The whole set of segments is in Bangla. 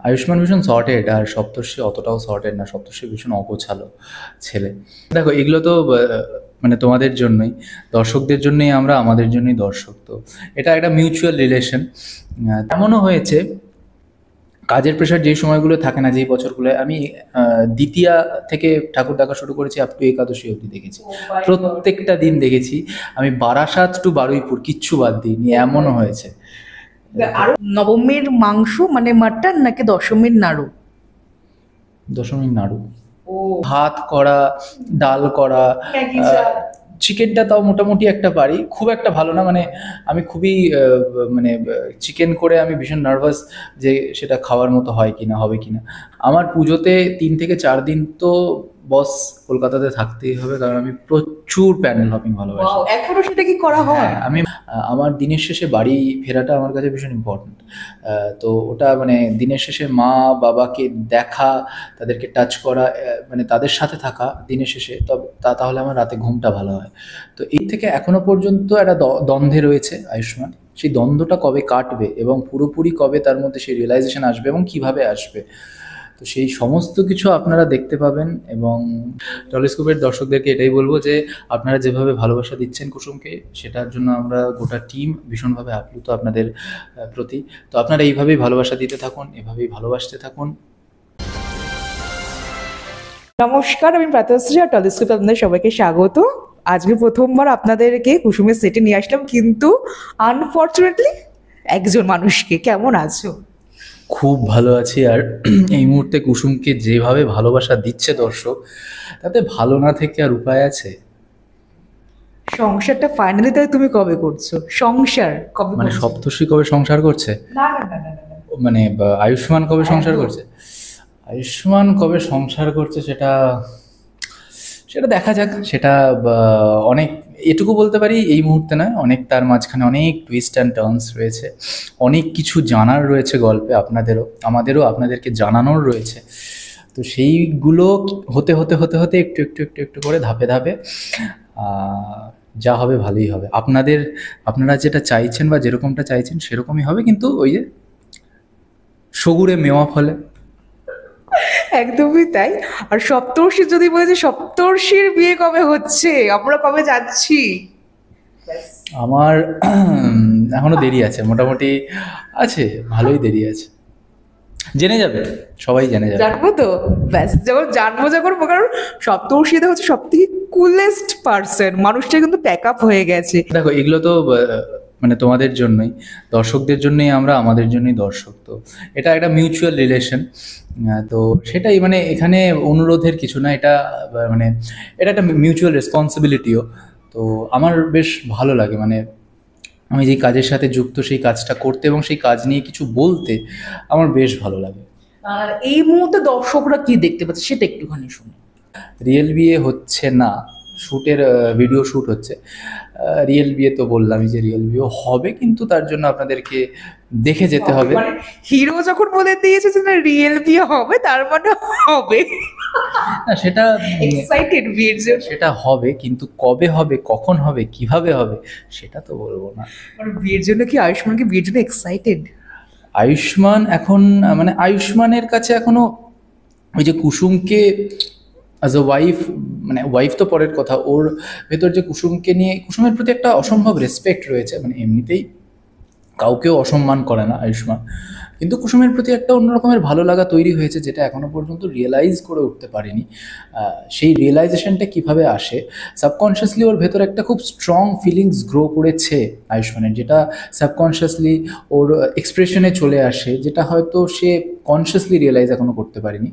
আয়ুষ্মান ভীষণ সর্টেড আর সপ্তর্ষি অতটাও সর্টেড না, সপ্তর্ষি ভীষণ অগোছালো ছেলে। দেখো এগুলো তো মানে তোমাদের জন্যই, দর্শকদের জন্যই আমরা, আমাদের জন্যই দর্শক। তো এটা একটা মিউচুয়াল রিলেশন। তেমনও হয়েছে কাজের প্রেশার যেই সময়গুলো থাকে না, যেই বছরগুলো আমি দ্বিতীয়া থেকে ঠাকুর দেখা শুরু করেছি আপ টু একাদশী অবধি দেখেছি, প্রত্যেকটা দিন দেখেছি আমি, বারাসাত টু বারুইপুর কিচ্ছু বাদ দিইনি, এমনও হয়েছে। আরো নবমীর মাংস মানে মাটন নাকি দশমীর নাড়ু? দশমীর নাড়ু। ও, ভাত করা, ডাল করা, চিকেনটা তাও মোটামুটি একটা পারি, খুব একটা ভালো না, মানে আমি খুবই মানে চিকেন করে আমি ভীষণ নার্ভাস যে সেটা খাওয়ার মতো হয় কিনা, হবে কিনা। আমার পুজোতে 3 থেকে 4 দিন তো বস কলকাতাতে থাকতেই হবে, কারণ আমি প্রচুর প্যান্ডেল হপিং ভালোবাসি। ওয়াও, এখনো সেটা কি করা হয়? হ্যাঁ, আমি আমার দিনের শেষে বাড়ি ফেরাটা আমার কাছে ভীষণ ইম্পর্ট্যান্ট। তো ওটা মানে দিনের শেষে মা বাবাকে দেখা, তাদেরকে টাচ করা, মানে তাদের সাথে থাকা দিনের শেষে, তবে তাহলে আমার রাতে ঘুমটা ভালো হয়। তো এই থেকে এখনো পর্যন্ত একটা দ্বন্দ্বে রয়েছে আয়ুষ্মান। সেই দ্বন্দ্বটা কবে কাটবে এবং পুরোপুরি কবে তার মধ্যে সেই রিয়েলাইজেশন আসবে এবং কিভাবে আসবে, তো সেই সমস্ত কিছু আপনারা দেখতে পাবেন। এবং টলিস্কোপের দর্শকদেরকে এটাই বলবো যে আপনারা যেভাবে ভালোবাসা দিচ্ছেন কুসুমকে, সেটার জন্য আমরা গোটা টিম ভীষণভাবে আপ্লুত আপনাদের প্রতি। তো আপনারা এইভাবেই ভালোবাসা দিতে থাকুন, এভাবেই ভালোবাসতে থাকুন। নমস্কার, আমি প্রাতশ্রী আর টলিস্কোপে আপনাদের সবাইকে স্বাগত। আজকে প্রথমবার আপনাদেরকে কুসুমের সেটে নিয়ে আসলাম, কিন্তু আনফর্চুনেটলি একজন মানুষকে। কেমন আছো? খুব ভালো আছি। আর এই মুহূর্তে কুসুমকে যেভাবে ভালোবাসা দিচ্ছে দর্শক, তাতে ভালো না থেকে আর উপায় আছে? সংসারটা ফাইনালি তাই তুমি কবে করছো? সংসার কবে মানে করছো? সপ্তর্ষি কবে সংসার করছে? না না না না না না। মানে আয়ুষ্মান কবে সংসার একদম। করছে? আয়ুষ্মান কবে সংসার করছে সেটা সেটা দেখা যাক। সেটা অনেক, এটুকু বলতে পারি এই মুহূর্তে নয়, অনেক তার মাঝখানে অনেক টুইস্ট অ্যান্ড টার্নস রয়েছে, অনেক কিছু জানার রয়েছে গল্পে, আপনাদেরও আমাদেরও আপনাদেরকে জানানোর রয়েছে। তো সেইগুলো হতে হতে হতে হতে একটু একটু একটু একটু করে ধাপে ধাপে যা হবে ভালোই হবে। আপনারা যেটা চাইছেন বা যেরকমটা চাইছেন সেরকমই হবে, কিন্তু ওই যে সগুড়ে মেওয়া ফলে। একদমই তাই। আর সপ্তর্ষি যদি বলে যে সপ্তর্ষির বিয়ে কবে হচ্ছে, আমরা কবে যাচ্ছি? আমার এখনো দেরি আছে, মোটামুটি আছে, ভালোই দেরি আছে। জেনে যাবে, সবাই জেনে যাবে। জানবো তো। ব্যাস, যখন জানবো, যখন কারণ সপ্তর্ষিতে হচ্ছে সব থেকে কুলেস্ট পার্সন, মানুষটা কিন্তু প্যাক আপ হয়ে গেছে। দেখো এগুলো তো মানে তোমাদের জন্যই, দর্শকদের জন্যই আমরা, আমাদের জন্যই দর্শক। তো এটা একটা মিউচুয়াল রিলেশন। তো সেটাই, মানে এখানে অনুরোধের কিছু না, এটা মানে এটা একটা মিউচুয়াল রেসপন্সিবিলিটিও। তো আমার বেশ ভালো লাগে, মানে আমি যেই কাজের সাথে যুক্ত সেই কাজটা করতে এবং সেই কাজ নিয়ে কিছু বলতে আমার বেশ ভালো লাগে। আর এই মুহূর্তে দর্শকরা কি দেখতে পাচ্ছে সেটা একটুখানি শুনি। রিয়েল বিয়ে হচ্ছে না, শ্যুটের ভিডিও শ্যুট হচ্ছে। রিয়েল বিয়ে তো বললামই যে রিয়েল বিয়ে হবে, কিন্তু তার জন্য আপনাদেরকে দেখে যেতে হবে। মানে হিরো যখন বলে দিয়েছে যে না রিয়েল বিয়ে হবে, তার মানে হবে। না সেটা এক্সাইটেড বিয়ের জন্য। সেটা হবে, কিন্তু কবে হবে, কখন হবে, কিভাবে হবে, সেটা তো বলবো না। মানে বিয়ের জন্য কি আয়ুষ্মান কি বিয়ের জন্য এক্সাইটেড? আয়ুষ্মান এখন মানে আয়ুষ্মানের কাছে এখনো ওই যে কুসুমকে অ্যাজ আ ওয়াইফ, মানে ওয়াইফ তো পরের কথা, ওর ভেতর যে কুসুমকে নিয়ে, কুসুমের প্রতি একটা অসম্ভব রেসপেক্ট রয়েছে, মানে এমনিতেই কাউকেও অসম্মান করে না আয়ুষ্মান, কিন্তু কুসুমের প্রতি একটা অন্যরকমের ভালো লাগা তৈরি হয়েছে, যেটা এখনো পর্যন্ত রিয়েলাইজ করে উঠতে পারেনি। সেই রিয়েলাইজেশনটা কিভাবে আসে, সাবকনশিয়াসলি ওর ভেতর একটা খুব স্ট্রং ফিলিংস গ্রো করেছে আয়ুষ্মানের, যেটা সাবকনশিয়াসলি ওর এক্সপ্রেশনে চলে আসে, যেটা হয়তো সে কনসিয়াসলি রিয়েলাইজ এখনো করতে পারেনি।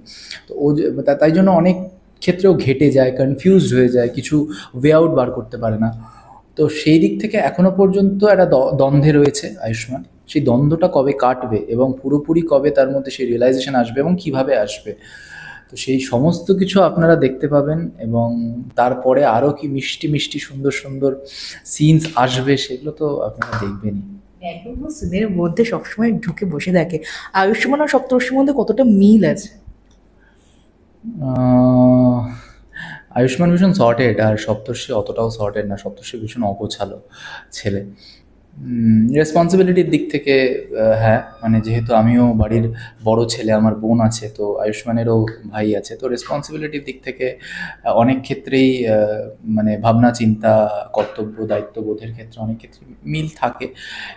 তো ও তাই জন্য অনেক ক্ষেত্রেও ঘেটে যায়, কনফিউজড হয়ে যায়, কিছু ওয়ে আউট বার করতে পারে না। তো সেই দিক থেকে এখনো পর্যন্ত একটা দ্বন্দ্বে রয়েছে আয়ুষ্মান। সেই দ্বন্দ্বটা কবে কাটবে এবং পুরোপুরি কবে তার মধ্যে সেই রিয়েলাইজেশন আসবে এবং কিভাবে আসবে, তো সেই সমস্ত কিছু আপনারা দেখতে পাবেন। এবং তারপরে আরও কি মিষ্টি মিষ্টি সুন্দর সুন্দর সিনস আসবে, সেগুলো তো আপনারা দেখবেনই। একদম সিনের মধ্যে সবসময় ঢুকে বসে থাকে। আয়ুষ্মান আর সপ্তর্ষির মধ্যে কতটা মিল আছে? আহ, আয়ুষ্মান ভীষণ সর্টেড আর সপ্তর্ষি অতটাও সর্টেড না, সপ্তর্ষি ভীষণ অগোছালো ছেলে। রেসপন্সিবিলিটির দিক থেকে হ্যাঁ, মানে যেহেতু আমিও বাড়ির বড় ছেলে, আমার বোন আছে, তো আয়ুষ্মানেরও ভাই আছে, তো রেসপন্সিবিলিটির দিক থেকে অনেক ক্ষেত্রেই মানে ভাবনা চিন্তা, কর্তব্য দায়িত্ববোধের ক্ষেত্রে অনেক ক্ষেত্রে মিল থাকে।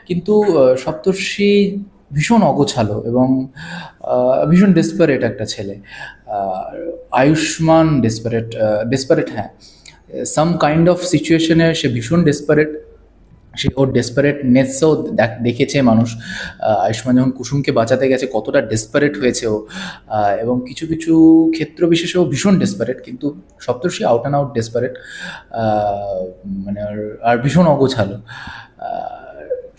কিন্তু সপ্তর্ষি ভীষণ অগোছালো এবং ভীষণ ডেসপারেট একটা ছেলে। আয়ুষ্মান ডেসপারেট হ্যাঁ, সাম কাইন্ড অফ সিচুয়েশনে সে ভীষণ ডেসপারেট। সে ওর ডেসপারেটনেসও দেখেছে মানুষ। আয়ুষ্মান যখন কুসুমকে বাঁচাতে গেছে কতটা ডেসপারেট হয়েছে ও, এবং কিছু কিছু ক্ষেত্র বিশেষেও ভীষণ ডেসপারেট, কিন্তু সপ্তর্ষি আউট অ্যান্ড আউট ডেসপারেট, মানে আর ভীষণ অগোছালো।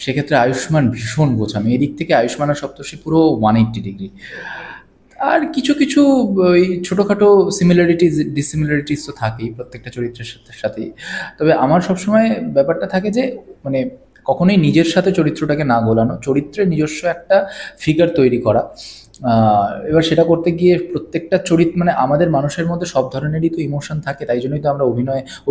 সেক্ষেত্রে আয়ুষ্মান ভীষণ গোছানো, এদিক থেকে আয়ুষ্মান আর সপ্তর্ষি পুরো 180 ডিগ্রি। আর কিছু কিছু ওই ছোটোখাটো সিমিলারিটিস ডিসিমিলারিটিস তো থাকেই প্রত্যেকটা চরিত্রের সাথেই। তবে আমার সবসময় ব্যাপারটা থাকে যে মানে কখনোই নিজের সাথে চরিত্রটাকে না গোলানো, চরিত্রের নিজস্ব একটা ফিগার তৈরি করা। এবার সেটা করতে গিয়ে প্রত্যেকটা মানে আমাদের মানুষের মধ্যে সব ধরনেরই তো ইমোশন থাকে, তাই জন্যই তো আমরা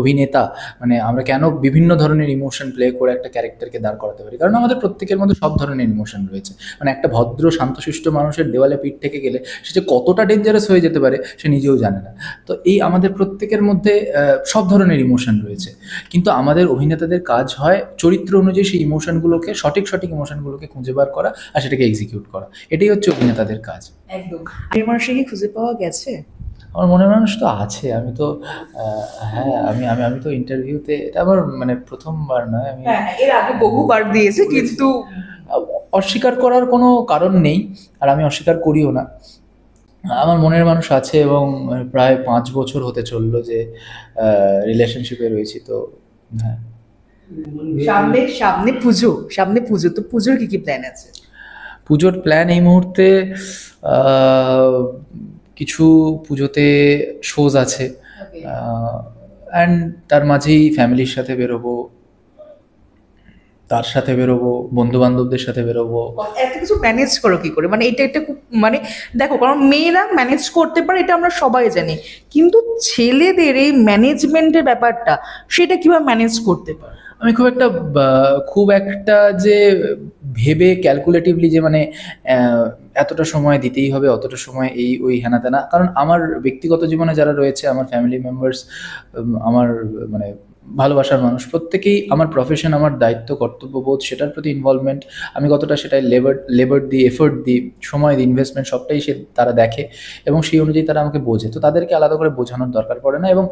অভিনেতা। মানে আমরা কেন বিভিন্ন ধরনের ইমোশন প্লে করে একটা ক্যারেক্টারকে দাঁড় করাতে পারি, কারণ আমাদের প্রত্যেকের মধ্যে সব ধরনের ইমোশন রয়েছে। মানে একটা ভদ্র শান্তশিষ্ট মানুষের দেওয়ালে পিঠ থেকে গেলে সে যে কতটা ডেঞ্জারাস হয়ে যেতে পারে সে নিজেও জানে না। তো এই আমাদের প্রত্যেকের মধ্যে সব ধরনের ইমোশন রয়েছে, কিন্তু আমাদের অভিনেতাদের কাজ হয় চরিত্র অনুযায়ী সেই ইমোশনগুলোকে সঠিক ইমোশনগুলোকে খুঁজে বার করা আর সেটাকে এক্সিকিউট করা, এটাই হচ্ছে অভিনেতাদের কাজ। একদম। মনের মানুষকে কি খুঁজে পাওয়া গেছে? আমার মনের মানুষ তো আছে। আমি তো হ্যাঁ, আমি আমি আমি তো ইন্টারভিউতে, এটা আমার মানে প্রথমবার নয়, আমি এর আগে বহুবার দিয়েছে, কিন্তু অস্বীকার করার কোনো কারণ নেই, আর আমি অস্বীকার করিও না। আমার মনের মানুষ আছে এবং প্রায় 5 বছর হতে চললো যে রিলেশনশিপে রয়েছি, তো হ্যাঁ। সামনে পুজো তো পুজোর কি প্ল্যান আছে? পুজোর প্ল্যান এই মুহূর্তে কিছু পুজোতে শোজ আছে, অ্যান্ড তার মাঝেই ফ্যামিলির সাথে বেরোবো, তার সাথে বেরোবো, বন্ধু বান্ধবদের সাথে বেরোবো। এত কিছু ম্যানেজ করো কি করে? মানে এটা একটা খুব মানে দেখো, কারণ মেয়েরা ম্যানেজ করতে পারে এটা আমরা সবাই জানি, কিন্তু ছেলেদের এই ম্যানেজমেন্টের ব্যাপারটা সেটা কিভাবে ম্যানেজ করতে পারে? আমি খুব একটা যে ভেবে ক্যালকুলেটিভলি যে মানে এতটা সময় দিতেই হবে, অতটা সময় এই ওই হেনা তেনা, কারণ আমার ব্যক্তিগত জীবনে যারা রয়েছে, আমার ফ্যামিলি মেম্বার্স, আমার মানে ভালোবাসার মানুষ, প্রত্যেকেই আমার প্রফেশন, আমার দায়িত্ব, কর্তব্যবোধ, সেটার প্রতি ইনভলভমেন্ট, আমি কতটা সেটাই লেবার দিই, এফোর্ট দিই, সময় দিই, ইনভেস্টমেন্ট, সবটাই তারা দেখে এবং সেই অনুযায়ী তারা আমাকে বোঝে। তো তাদেরকে আলাদা করে বোঝানোর দরকার পড়ে না। এবং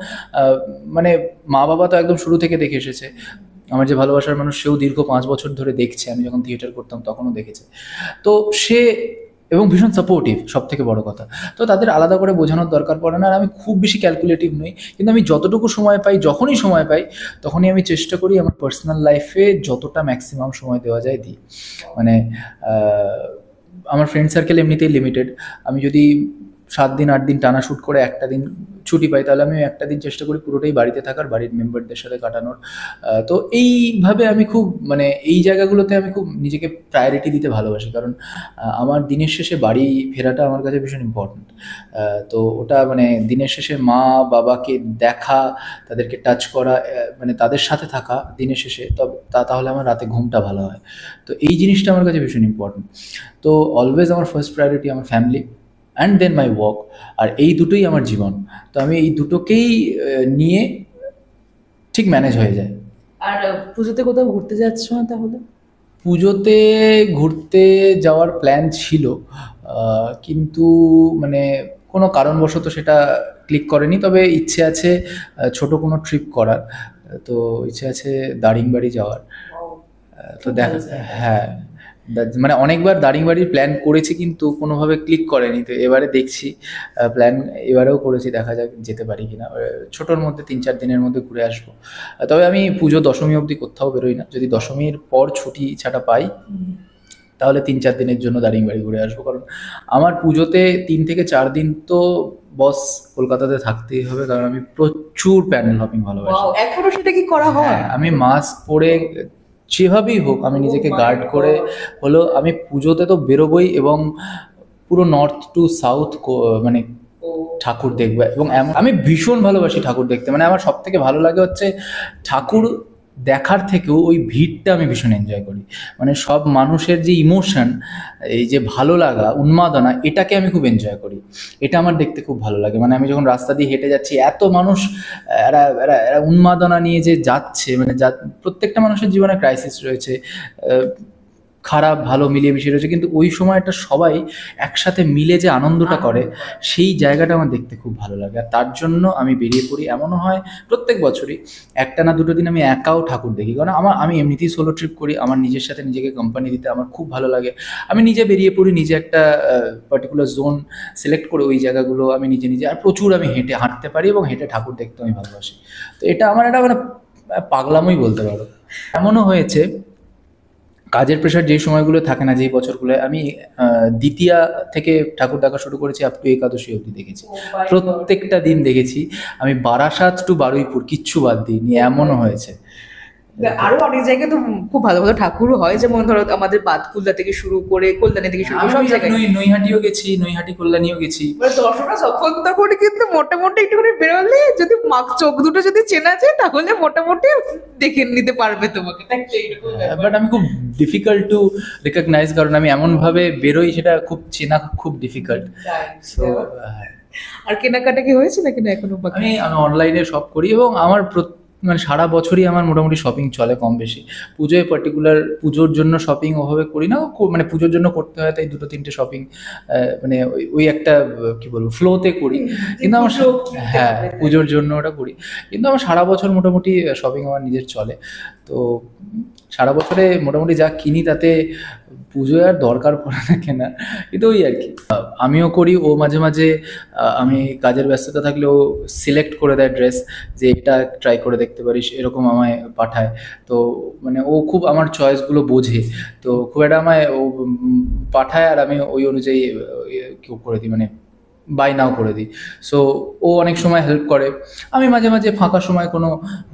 মানে মা বাবা তো একদম শুরু থেকে দেখে এসেছে, আমার যে ভালোবাসার মানুষ সেও দীর্ঘ 5 বছর ধরে দেখছে, আমি যখন থিয়েটার করতাম তখনও দেখেছে। তো সে এবং ভীষণ সাপোর্টিভ, সব থেকে বড় কথা। তো তাদের আলাদা করে বোঝানোর দরকার পড়ে না। আর আমি খুব বেশি ক্যালকুলেটিভ নই, কিন্তু আমি যতটুকু সময় পাই, যখনই সময় পাই, তখনই আমি চেষ্টা করি আমার পার্সোনাল লাইফে যতটা ম্যাক্সিমাম সময় দেওয়া যায় দিই। মানে আমার ফ্রেন্ড সার্কেল এমনিতেই লিমিটেড। আমি যদি 7 দিন 8 দিন টানা শ্যুট করে একটা দিন ছুটি পাই, তাহলে আমি একটা দিন চেষ্টা করি পুরোটাই বাড়িতে থাকার, বাড়ির মেম্বারদের সাথে কাটানোর। তো এইভাবে আমি খুব মানে এই জায়গাগুলোতে আমি খুব নিজেকে প্রায়োরিটি দিতে ভালোবাসি, কারণ আমার দিনের শেষে বাড়ি ফেরাটা আমার কাছে ভীষণ ইম্পর্ট্যান্ট। তো ওটা মানে দিনের শেষে মা বাবাকে দেখা, তাদেরকে টাচ করা, মানে তাদের সাথে থাকা দিনের শেষে, তবে তাহলে আমার রাতে ঘুমটা ভালো হয়। তো এই জিনিসটা আমার কাছে ভীষণ ইম্পর্ট্যান্ট। তো অলওয়েজ আমার ফার্স্ট প্রায়োরিটি আমার family and then my work, আর এই দুটোই আমার জীবন। তো আমি এই দুটোকেই নিয়ে ঠিক ম্যানেজ হয়ে যায়। আর পুজোতে কোথাও ঘুরতে যাচ্ছ না তাহলে? পুজোতে ঘুরতে যাওয়ার প্ল্যান ছিল, কিন্তু মানে কোনো কারণবশত সেটা ক্লিক করেনি। তবে ইচ্ছে আছে ছোট কোনো ট্রিপ করার, তো ইচ্ছে আছে দারিংবাড়ি যাওয়ার। তো দেখা, হ্যাঁ, মানে অনেকবার দারিংবাড়ির প্ল্যান করেছি কিন্তু কোনোভাবে ক্লিক করেনি। তো এবারে দেখছি, প্ল্যান এবারেও করেছি, দেখা যাক যেতে পারি কিনা। ছোটোর মধ্যে 3-4 দিনের মধ্যে ঘুরে আসবো। তবে আমি পুজো দশমী অবধি কোথাও বেরোই না। যদি দশমীর পর ছুটি ছাটা পাই, তাহলে 3-4 দিনের জন্য দারিংবাড়ি ঘুরে আসবো, কারণ আমার পুজোতে 3 থেকে 4 দিন তো বস কলকাতাতে থাকতেই হবে, কারণ আমি প্রচুর প্যান্ডেল হপিং ভালোবাসি। এখনো সেটা কি করা হয়? হ্যাঁ, আমি মাস্ক পরে যেভাবেই হোক আমি নিজেকে গার্ড করে হলো আমি পুজোতে তো বেরোবই, এবং পুরো নর্থ টু সাউথ মানে ঠাকুর দেখবে। এবং আমি ভীষণ ভালোবাসি ঠাকুর দেখতে। মানে আমার সব থেকে ভালো লাগে হচ্ছে ঠাকুর দেখার থেকেও ওই ভিড়টা আমি ভীষণ এনজয় করি। মানে সব মানুষের যে ইমোশন, এই যে ভালো লাগা, উন্মাদনা, এটাকে আমি খুব এনজয় করি। এটা আমার দেখতে খুব ভালো লাগে। মানে আমি যখন রাস্তা দিয়ে হেঁটে যাচ্ছি, এত মানুষ এরা এরা এরা উন্মাদনা নিয়ে যে যাচ্ছে, মানে প্রত্যেকটা মানুষের জীবনে ক্রাইসিস রয়েছে, খারাপ ভালো মিলিয়ে মিশিয়ে রয়েছে, কিন্তু ওই সময়টা সবাই একসাথে মিলে যে আনন্দটা করে, সেই জায়গাটা আমার দেখতে খুব ভালো লাগে। আর তার জন্য আমি বেরিয়ে পড়ি। এমনও হয় প্রত্যেক বছরই একটা না দুটো দিন আমি একাও ঠাকুর দেখি, কারণ আমি এমনিতেই সোলো ট্রিপ করি, আমার নিজের সাথে নিজেকে কোম্পানি দিতে আমার খুব ভালো লাগে। আমি নিজে বেরিয়ে পড়ি, নিজে একটা পার্টিকুলার জোন সিলেক্ট করে ওই জায়গাগুলো আমি নিজে নিজে, আর প্রচুর আমি হাঁটতে পারি এবং হেঁটে ঠাকুর দেখতে আমি ভালোবাসি। তো এটা আমার একটা মানে পাগলামই বলতে পারো। এমনও হয়েছে কাজের প্রেশার যেই সময়গুলো থাকে না, যেই বছরগুলো, আমি দ্বিতীয়া থেকে ঠাকুর দেখা শুরু করেছি, আপ টু একাদশী অবধি দেখেছি। প্রত্যেকটা দিন দেখেছি আমি, বারাসাত টু বারুইপুর কিচ্ছু বাদ দিইনি। এমনও হয়েছে। আরো অনেক জায়গায় তো খুব ভালো ভালো ঠাকুরও হয়, যেমন ধরো আমাদের বাতকুল্লা থেকে শুরু করে কল্যাণী থেকে শুরু করে সব জায়গায়। নৈহাটিও গেছি, নৈহাটি কল্যাণীও গেছি। দর্শকরা যখন তখন কিন্তু মোটামুটি একটুখানি বেরোলে, যদি চোখ দুটো যদি চেনা যায়, তাহলে মোটামুটি দেখে নিতে পারবে তোমাকে। বাট আমি খুব ডিফিকাল্ট টু রিকগনাইজ, কারণ আমি এমন ভাবে বেরোই, সেটা খুব চেনা খুব ডিফিকাল্ট। সো আর কেনাকাটা কি হয়েছে নাকি না এখনো বাকি? আমি অনলাইনে শপ করি, এবং আমার মানে সারা বছরই আমার মোটামুটি শপিং চলে কম বেশি। পুজোয় পার্টিকুলার, পুজোর জন্য শপিং ওভাবে করি না, মানে পুজোর জন্য করতে হয় তাই দুটো তিনটে শপিং, মানে ওই একটা কি বলবো ফ্লোতে করি। কিন্তু আমার হ্যাঁ, পুজোর জন্য ওটা করি, কিন্তু আমার সারা বছর মোটামুটি শপিং আমার নিজের চলে। তো সারা বছরে মোটামুটি যা কিনি তাতে পুজোয় আর দরকার পড়ে না কেনা, কিন্তু ওই আর কি। আমিও করি, ও মাঝে মাঝে আমি কাজের ব্যস্ততা থাকলে ও সিলেক্ট করে দেয় ড্রেস, যে এটা ট্রাই করে দেখতে পারিস, এরকম আমায় পাঠায়। তো মানে ও খুব আমার চয়েসগুলো বোঝে, তো খুব একটা আমায় ও পাঠায়, আর আমি ওই অনুযায়ী কেউ করে দিই, মানে বাই নাও করে দিই। সো ও অনেক সময় হেল্প করে। আমি মাঝে মাঝে ফাঁকা সময় কোনো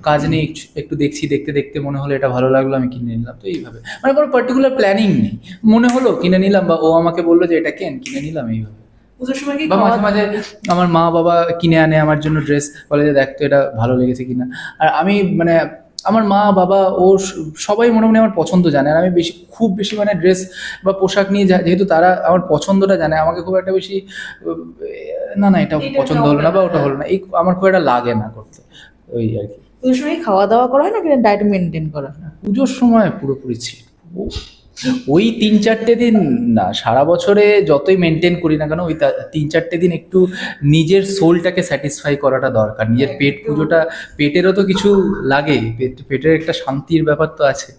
কাজ নেই, একটু দেখছি, দেখতে দেখতে মনে হলো এটা ভালো লাগলো, আমি কিনে নিলাম। তো এইভাবে, মানে কোনো পার্টিকুলার প্ল্যানিং নেই, মনে হলো কিনে নিলাম, বা ও আমাকে বললো যে এটা কিনে নিলাম, এইভাবে। পুজোর সময় কি বা মাঝে মাঝে আমার মা বাবা কিনে আনে আমার জন্য ড্রেস, বলে যে দেখ তো এটা ভালো লেগেছে কিনা। আর আমি মানে আমার মা বাবা ও সবাই মোটামুটি আমার পছন্দ জানে, আর আমি খুব বেশি মানে ড্রেস বা পোশাক নিয়ে যেহেতু তারা আমার পছন্দটা জানে, আমাকে খুব একটা বেশি না না এটা পছন্দ হলো না বা ওটা হলো না, এই আমার খুব একটা লাগে না করতে, ওই আর কি। পুজোর সময় খাওয়া দাওয়া করা হয় না, কিন্তু ডায়েট মেনটেন করা হয়? পুজোর সময় পুরোপুরি ছিল ওই 3-4টে দিন না, সারা বছরে যতই মেনটেন করি না কেন, ওই 3-4টে দিন একটু নিজের সোলটাকে স্যাটিসফাই করাটা দরকার। নিজের পেট পুজোটা, পেটেরও তো কিছু লাগে, পেটের একটা শান্তির ব্যাপার তো আছে।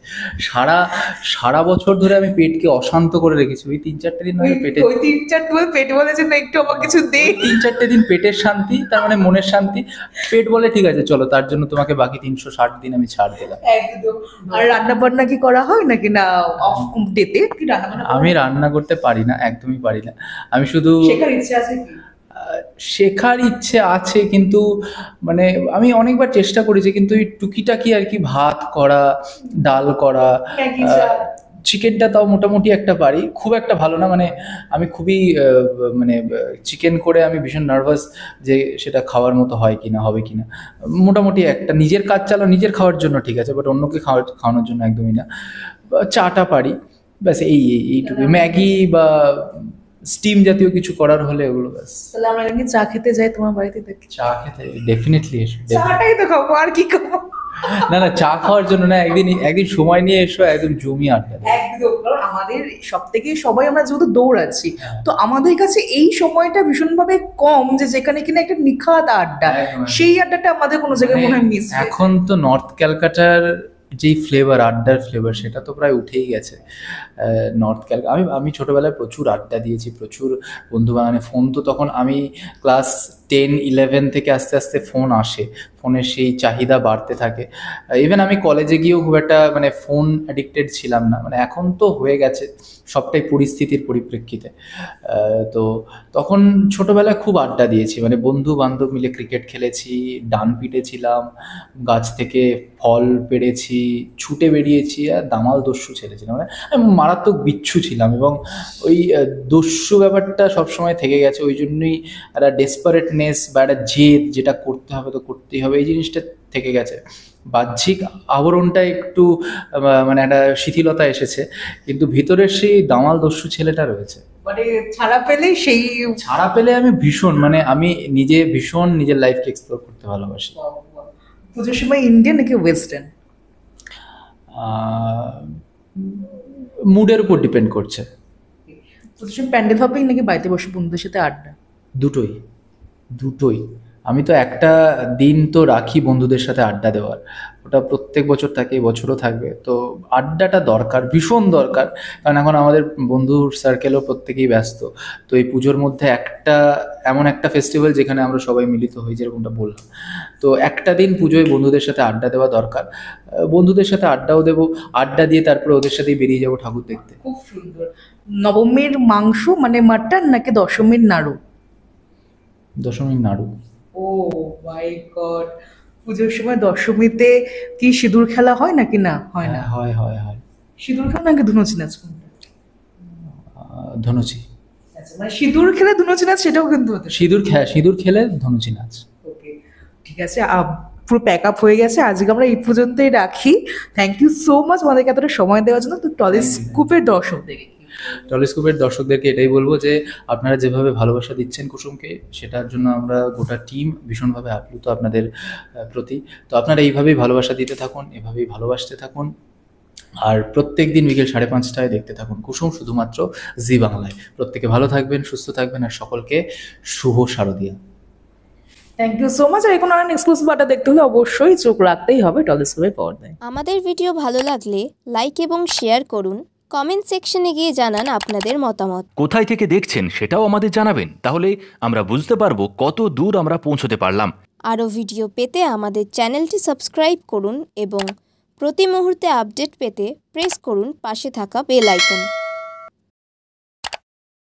সারা বছর ধরে আমি পেটকে অশান্ত করে রেখেছি, ওই 3-4টে দিন হয়তো পেটে, ওই 3-4 দিন পেট বলে যে না একটু আমার কিছু দে, 3-4টে দিন পেটের শান্তি, তার মানে মনের শান্তি। পেট বলে ঠিক আছে চলো, তার জন্য তোমাকে বাকি 360 দিন আমি ছাড় দিলাম। একদম। আর রান্না বান্না কি করা হয় নাকি না অফ ডেতে কি রান্না বান্না? আমি রান্না করতে পারি না, একদমই পারি না। আমি শুধু শেখার ইচ্ছে আছে কি? শেখার ইচ্ছে আছে, কিন্তু মানে আমি অনেকবার চেষ্টা করেছি, কিন্তু ওই টুকিটাকি আর কি, ভাত করা, ডাল করা, চিকেনটা তাও মোটামুটি একটা পারি, খুব একটা ভালো না। মানে আমি খুবই মানে চিকেন করে আমি ভীষণ নার্ভাস যে সেটা খাওয়ার মতো হয় কিনা, হবে কিনা। মোটামুটি একটা নিজের কাজ চালাও, নিজের খাওয়ার জন্য ঠিক আছে, বাট অন্যকে খাওয়ানোর জন্য একদমই না। চাটা পারি, ব্যাস এইটুকু। ম্যাগি বা স্টিম জাতীয় কিছু করার হলে ওগুলো ব্যাস। তাহলে আমরা একদিন চা খেতে যাই তোমার বাড়িতে, দেখি। চা খেতে ডেফিনেটলি এসো। চাটাই তো খাবো, আর কি খাবো? না না, চা খাওয়ার জন্য না, একদিন সময় নিয়ে এসো, একদম জমি আড্ডা দেবো। একদম, কারণ আমাদের সব থেকে সবাই আমরা যেহেতু দৌড়াচ্ছি, তো আমাদের কাছে এই সময়টা ভীষণভাবে কম, যে যেখানে কিনা একটা নিখাত আড্ডা, সেই আড্ডাটা আমাদের কোনো জায়গায় মনে হয় মিস। এখন তো নর্থ ক্যালকাটার যেই ফ্লেভার, আড্ডার ফ্লেভার, সেটা তো প্রায় উঠেই গেছে। নর্থ ক্যালকাটা, আমি ছোটোবেলায় প্রচুর আড্ডা দিয়েছি, প্রচুর বন্ধু বানানে। ফোন তো তখন আমি ক্লাস 10-11 থেকে আস্তে আস্তে ফোন আসে, ফোনের সেই চাহিদা বাড়তে থাকে। ইভেন আমি কলেজে গিয়েও খুব একটা মানে ফোন অ্যাডিক্টেড ছিলাম না, মানে এখন তো হয়ে গেছে, সবটাই পরিস্থিতির পরিপ্রেক্ষিতে। তো তখন ছোটোবেলায় খুব আড্ডা দিয়েছি, মানে বন্ধু বান্ধব মিলে ক্রিকেট খেলেছি, ডান পিটেছিলাম, গাছ থেকে ফল পেড়েছি, ছুটে বেরিয়েছি, আর দামাল দস্যু ছেলে ছিলাম। মানে আমি মারাত্মক বিচ্ছু ছিলাম, এবং ওই দস্যু ব্যাপারটা সবসময় থেকে গেছে। ওই জন্যই একটা ডেসপারেটনেস বা একটা জেদ, যেটা করতে হবে তো করতেই হবে, এই জিনিসটা থেকে গেছে। বাহ্যিক আবরণটা একটু মানে একটা শিথিলতা এসেছে, কিন্তু ভিতরের সেই দামাল দস্যু ছেলেটা রয়েছে। মানে ছাড়া পেলে সেই ছাড়া পেলে আমি ভীষণ, মানে আমি নিজে ভীষণ নিজের লাইফকে এক্সপ্লোর করতে ভালোবাসি। পুজোর সময় ইন্ডিয়ান নাকি ওয়েস্টার্ন? মুডের উপর ডিপেন্ড করছে। পুজোর সময় প্যান্ডেল হপিং নাকি বাড়িতে বসে বন্ধুদের সাথে আড্ডা? দুটোই, দুটোই। আমি তো একটা দিন তো রাখি বন্ধুদের সাথে আড্ডা দেওয়ার, ওটা প্রত্যেক বছর থাকে, বছরও থাকবে। তো আড্ডাটা দরকার, ভীষণ দরকার, কারণ এখন আমাদের বন্ধুর সার্কেলও প্রত্যেকেই ব্যস্ত। তো এই পুজোর মধ্যে একটা এমন একটা ফেস্টিভ্যাল যেখানে আমরা সবাই মিলিত হই, যেরকমটা বললাম। তো একটা দিন পুজোয় বন্ধুদের সাথে আড্ডা দেওয়া দরকার। বন্ধুদের সাথে আড্ডাও দেবো, আড্ডা দিয়ে তারপরে ওদের সাথেই বেরিয়ে যাবো ঠাকুর দেখতে। খুব সুন্দর। নবমীর মাংস মানে মাটন নাকি দশমীর নাড়ু? দশমীর নাড়ু। ও মাই গড! পুজোর সময় দশমীতে কি সিঁদুর খেলা হয় নাকি না হয় না? হ্যাঁ, হয় হয় হয়। সিঁদুর খেলা নাকি ধুনুচি নাচ কোনটা? ধনুচি। আচ্ছা, মানে সিঁদুর খেলে ধুনুচি নাচ সেটাও কিন্তু হতে পারে। সিঁদুর খেলে ধনুচি নাচ। ওকে, ঠিক আছে। পুরো প্যাক আপ হয়ে গেছে, আজকে আমরা এই পর্যন্তই রাখি। থ্যাংক ইউ সো মাচ আমাদেরকে এতটা সময় দেওয়ার জন্য। তো টলিস্কোপের দর্শকদেরকে টলিস্কোপের দর্শকদেরকে এটাই বলবো যে আপনারা যেভাবে ভালোবাসা দিচ্ছেন কুসুমকে, সেটার জন্য আমরা গোটা টিম ভীষণভাবে আপ্লুত আপনাদের প্রতি। তো আপনারা এইভাবেই ভালোবাসা দিতে থাকুন, এভাবেই ভালোবাসতে থাকুন, আর প্রত্যেক দিন বিকেল 5:30টায় দেখতে থাকুন কুসুম, শুধুমাত্র জি বাংলায়। প্রত্যেকে ভালো থাকবেন, সুস্থ থাকবেন, আর সকলকে শুভ শারদিয়া। Thank you so much. আর এখন আর এক্সক্লুসিভ আড্ডা দেখতে হলে অবশ্যই চোখ রাখতেই হবে টলিস্কোপের পর্দায়। আমাদের ভিডিও ভালো লাগলে লাইক এবং শেয়ার করুন, কমেন্ট সেকশনে গিয়ে জানান আপনাদের মতামত। কোথায় থেকে দেখছেন সেটাও আমাদের জানাবেন, তাহলে আমরা বুঝতে পারবো কত দূর আমরা পৌঁছতে পারলাম। আরও ভিডিও পেতে আমাদের চ্যানেলটি সাবস্ক্রাইব করুন এবং প্রতি মুহূর্তে আপডেট পেতে প্রেস করুন পাশে থাকা বেল আইকন।